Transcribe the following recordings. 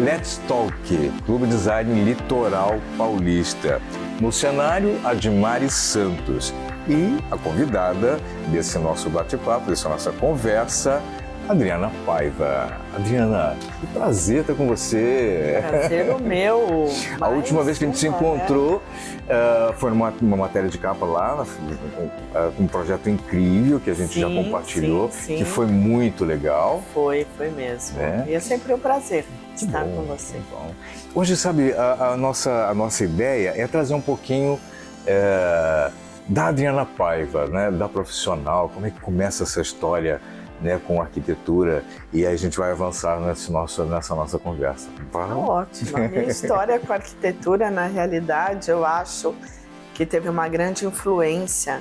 Let's Talk, Clube Design Litoral Paulista. No cenário, Admari Santos. E a convidada desse nosso bate-papo, dessa nossa conversa, Adriana Paiva. Adriana, que prazer estar com você. Prazer o meu. A última vez que a gente se encontrou foi numa matéria de capa lá, um projeto incrível que a gente já compartilhou, que foi muito legal. Foi mesmo. E é sempre um prazer estar com você. Bom. Hoje, sabe, a nossa ideia é trazer um pouquinho da Adriana Paiva, né, da profissional, como é que começa essa história, né, com arquitetura, e aí a gente vai avançar nessa nossa conversa. Ótimo. A minha história com arquitetura, na realidade, eu acho que teve uma grande influência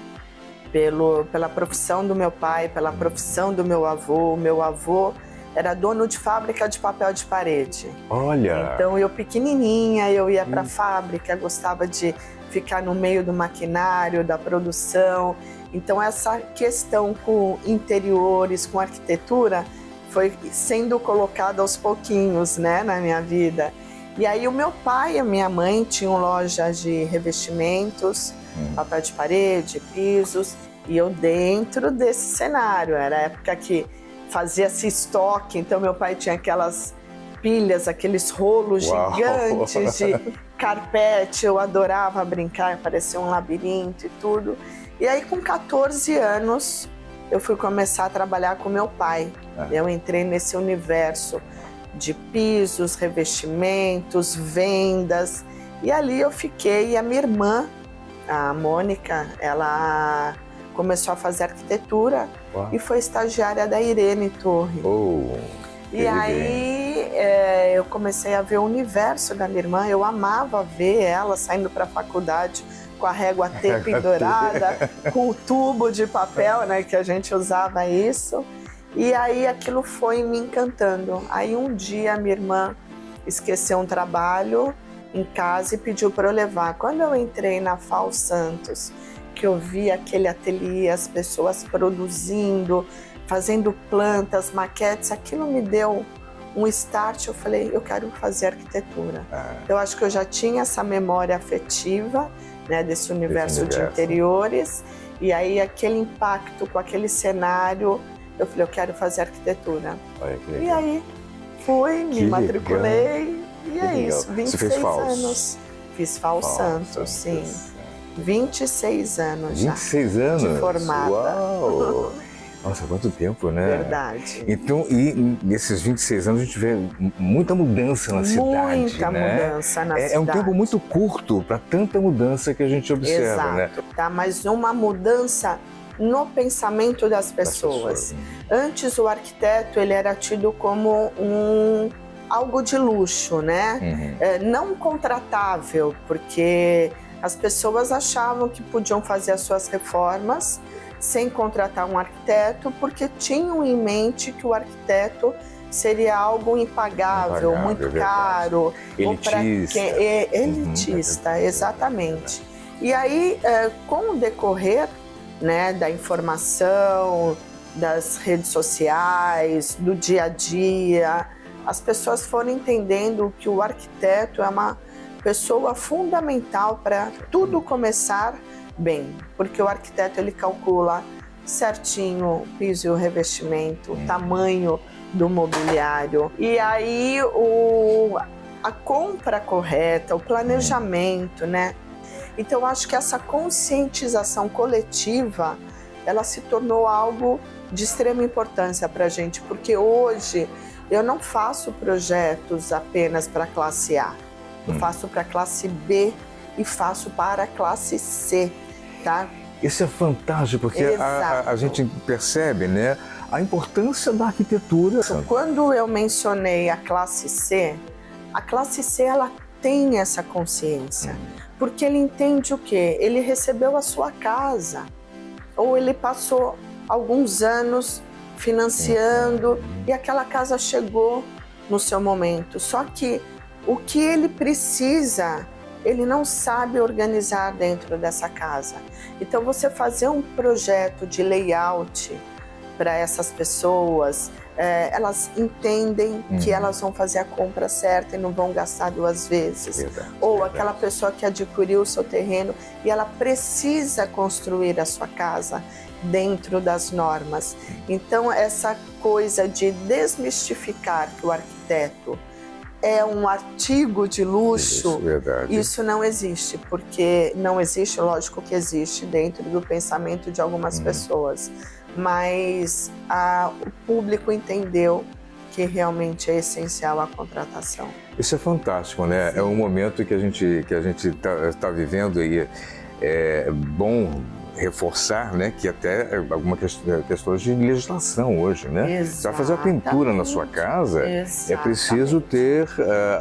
pela profissão do meu pai, pela profissão do meu avô. O meu avô era dono de fábrica de papel de parede. Olha! Então eu pequenininha, eu ia para a fábrica, gostava de ficar no meio do maquinário, da produção. Então essa questão com interiores, com arquitetura, foi sendo colocada aos pouquinhos, né, na minha vida. E aí o meu pai e a minha mãe tinham lojas de revestimentos, papel de parede, pisos, e eu dentro desse cenário. Era a época que fazia-se estoque, então meu pai tinha aquelas pilhas, aqueles rolos gigantes de carpete. Eu adorava brincar, parecia um labirinto e tudo. E aí, com 14 anos, eu fui começar a trabalhar com meu pai. Eu entrei nesse universo de pisos, revestimentos, vendas. E ali eu fiquei. E a minha irmã, a Mônica, ela começou a fazer arquitetura e foi estagiária da Irene Torre. E aí eu comecei a ver o universo da minha irmã. Eu amava ver ela saindo para a faculdade com a régua T pendurada, com o tubo de papel, né, que a gente usava isso. E aí aquilo foi me encantando. Aí um dia a minha irmã esqueceu um trabalho em casa e pediu para eu levar. Quando eu entrei na FAO Santos, que eu vi aquele ateliê, as pessoas produzindo, fazendo plantas, maquetes, aquilo me deu um start. Eu falei, eu quero fazer arquitetura. Eu acho que eu já tinha essa memória afetiva, né, desse universo de interiores, e aí aquele impacto com aquele cenário, eu falei, eu quero fazer arquitetura. E aí fui, me matriculei, e é isso, 26 anos. Fiz FAO Santos, sim. 26 anos já. 26 anos? De formada. Uau! Nossa, quanto tempo, né? Verdade. Então, e nesses 26 anos a gente vê muita mudança na cidade, muita mudança na cidade. É um tempo muito curto para tanta mudança que a gente observa, né? Tá, mas uma mudança no pensamento das pessoas. Antes o arquiteto ele era tido como algo de luxo, né? Não contratável, porque as pessoas achavam que podiam fazer as suas reformas sem contratar um arquiteto, porque tinham em mente que o arquiteto seria algo impagável, muito caro. Elitista. Elitista, exatamente. E aí, com o decorrer, né, da informação, das redes sociais, do dia a dia, as pessoas foram entendendo que o arquiteto é uma pessoa fundamental para tudo começar bem, porque o arquiteto ele calcula certinho o piso e o revestimento, o tamanho do mobiliário, e aí a compra correta, o planejamento, né? Então acho que essa conscientização coletiva, ela se tornou algo de extrema importância para a gente, porque hoje eu não faço projetos apenas para a classe A, eu faço para a classe B e faço para a classe C. Tá? Isso é fantástico, porque a gente percebe, né, a importância da arquitetura. Quando eu mencionei a classe C ela tem essa consciência, porque ele entende o quê? Ele recebeu a sua casa, ou ele passou alguns anos financiando e aquela casa chegou no seu momento. Só que o que ele precisa, ele não sabe organizar dentro dessa casa. Então você fazer um projeto de layout para essas pessoas, elas entendem que elas vão fazer a compra certa e não vão gastar 2 vezes. Verdade, Ou verdade. aquela pessoa que adquiriu o seu terreno e ela precisa construir a sua casa dentro das normas. Então, essa coisa de desmistificar que o arquiteto é um artigo de luxo, isso não existe, porque não existe, lógico que existe dentro do pensamento de algumas pessoas, mas o público entendeu que realmente é essencial a contratação. Isso é fantástico, né? Sim. É um momento que a gente tá vivendo e é bom reforçar, né, que até algumas questões de legislação hoje, né? Para fazer a pintura na sua casa, é preciso ter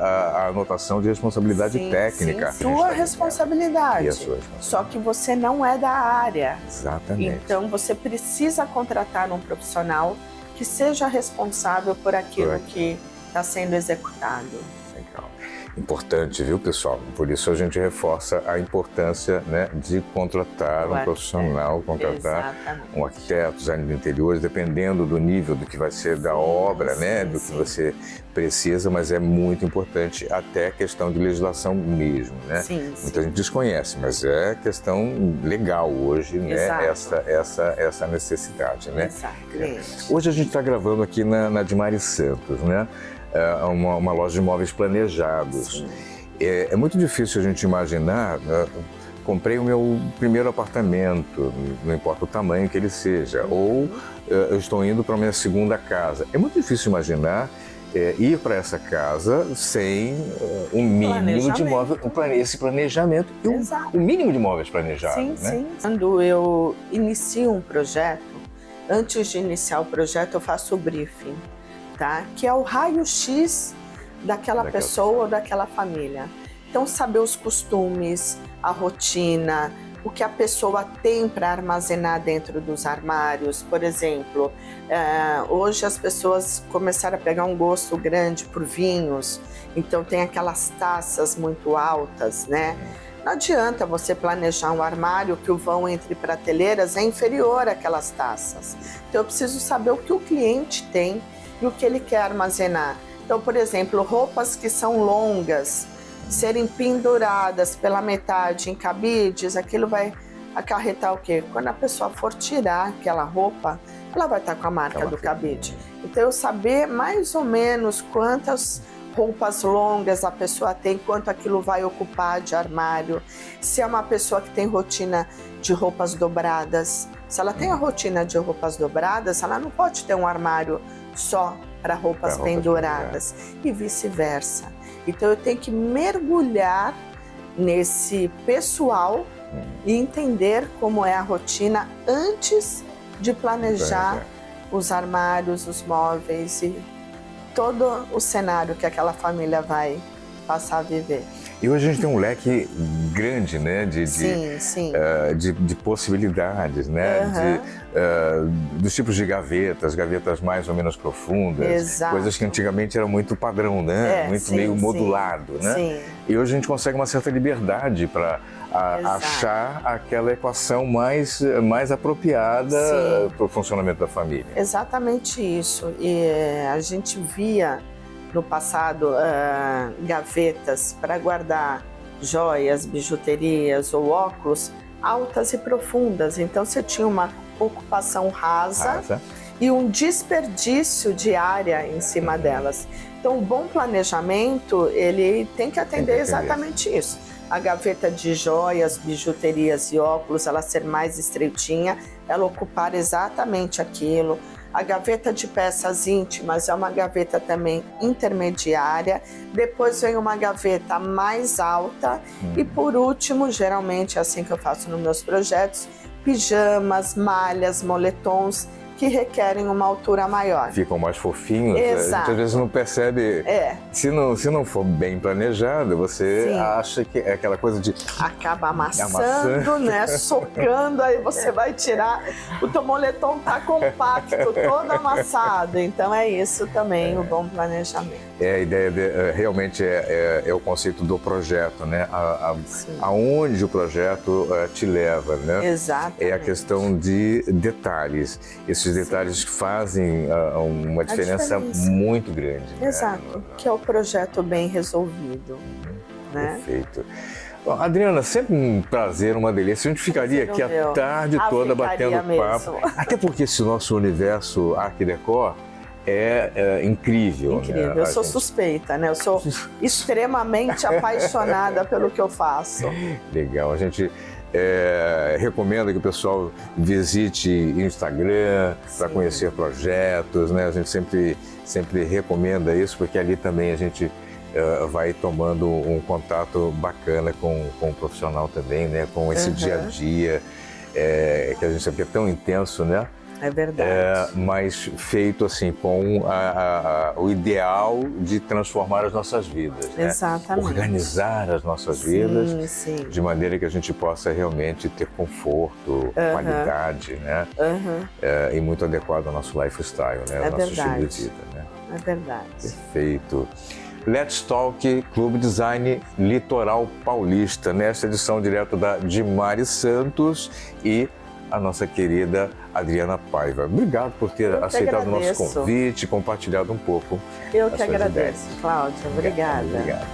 a anotação de responsabilidade técnica. Sua responsabilidade. E a sua responsabilidade. Só que você não é da área. Exatamente. Então você precisa contratar um profissional que seja responsável por aquilo que está sendo executado. Legal. Importante, viu, pessoal? Por isso a gente reforça a importância, né, de contratar um profissional, contratar um arquiteto, designer de interiores, dependendo do nível do que vai ser da obra, né, do que você precisa, mas é muito importante até a questão de legislação mesmo, né? Muita gente desconhece, mas é questão legal hoje, né, essa necessidade, né? Hoje a gente está gravando aqui na Admare Santos, né? Uma loja de imóveis planejados. É muito difícil a gente imaginar, comprei o meu primeiro apartamento, não importa o tamanho que ele seja, ou eu estou indo para a minha segunda casa. É muito difícil imaginar ir para essa casa sem um mínimo de imóveis, esse planejamento e o mínimo de imóveis planejados. Né? Quando eu inicio um projeto, antes de iniciar o projeto eu faço o briefing. Tá? Que é o raio-x daquela pessoa ou daquela família. Então, saber os costumes, a rotina, o que a pessoa tem para armazenar dentro dos armários. Por exemplo, hoje as pessoas começaram a pegar um gosto grande por vinhos, então tem aquelas taças muito altas, né? Não adianta você planejar um armário que o vão entre prateleiras é inferior àquelas taças. Então, eu preciso saber o que o cliente tem e o que ele quer armazenar. Então, por exemplo, roupas que são longas, serem penduradas pela metade em cabides, aquilo vai acarretar o quê? Quando a pessoa for tirar aquela roupa, ela vai estar com a marca do cabide. Então, eu saber mais ou menos quantas roupas longas a pessoa tem, quanto aquilo vai ocupar de armário, se é uma pessoa que tem rotina de roupas dobradas. Se ela tem a rotina de roupas dobradas, ela não pode ter um armário só para roupas penduradas e vice-versa. Então eu tenho que mergulhar nesse pessoal e entender como é a rotina antes de planejar os armários, os móveis e todo o cenário que aquela família vai passar a viver. E hoje a gente tem um leque grande, né, de possibilidades, né, dos tipos de gavetas mais ou menos profundas, coisas que antigamente eram muito padrão, né, meio modulado, né? E hoje a gente consegue uma certa liberdade para achar aquela equação mais apropriada para o funcionamento da família. Exatamente isso. E a gente via no passado gavetas para guardar joias, bijuterias ou óculos altas e profundas. Então você tinha uma ocupação rasa e um desperdício de área em cima delas. Então o bom planejamento, ele tem que atender exatamente isso. A gaveta de joias, bijuterias e óculos, ela ser mais estreitinha, ela ocupar exatamente aquilo. A gaveta de peças íntimas é uma gaveta também intermediária. Depois vem uma gaveta mais alta. E por último, geralmente é assim que eu faço nos meus projetos, pijamas, malhas, moletons, que requerem uma altura maior. Ficam mais fofinhos, a gente às vezes não percebe. Se não for bem planejado, você acha que é aquela coisa de... Acaba amassando, né? Socando, aí você vai tirar, o teu moletom tá compacto, todo amassado. Então é isso também, o bom planejamento. A ideia realmente é o conceito do projeto, né? Aonde o projeto te leva, né? Exatamente. É a questão de detalhes. Esses esses detalhes fazem uma diferença muito grande. Exato, né? Que é o projeto bem resolvido. Né? Perfeito. Bom, Adriana, sempre um prazer, uma delícia. A gente ficaria aqui a tarde toda batendo papo. Até porque esse nosso universo Art Décor é incrível. Incrível, né? Eu sou suspeita, né? Eu sou extremamente apaixonada pelo que eu faço. Legal, a gente recomenda que o pessoal visite Instagram para conhecer projetos, né? A gente sempre recomenda isso, porque ali também a gente vai tomando um contato bacana com o profissional também, né? Com esse dia a dia, que a gente sabe que é tão intenso, né? É verdade. Mas feito assim com o ideal de transformar as nossas vidas, né? Exatamente. Organizar as nossas vidas de maneira que a gente possa realmente ter conforto, qualidade, né? E muito adequado ao nosso lifestyle, né? Ao nosso estilo de vida, né? É verdade. Perfeito. Let's Talk Clube Design Litoral Paulista, nesta edição direto da Dimares Santos e a nossa querida Adriana Paiva. Obrigado por ter aceitado o nosso convite, compartilhado um pouco. Eu que agradeço, Cláudia. Obrigada. Obrigado.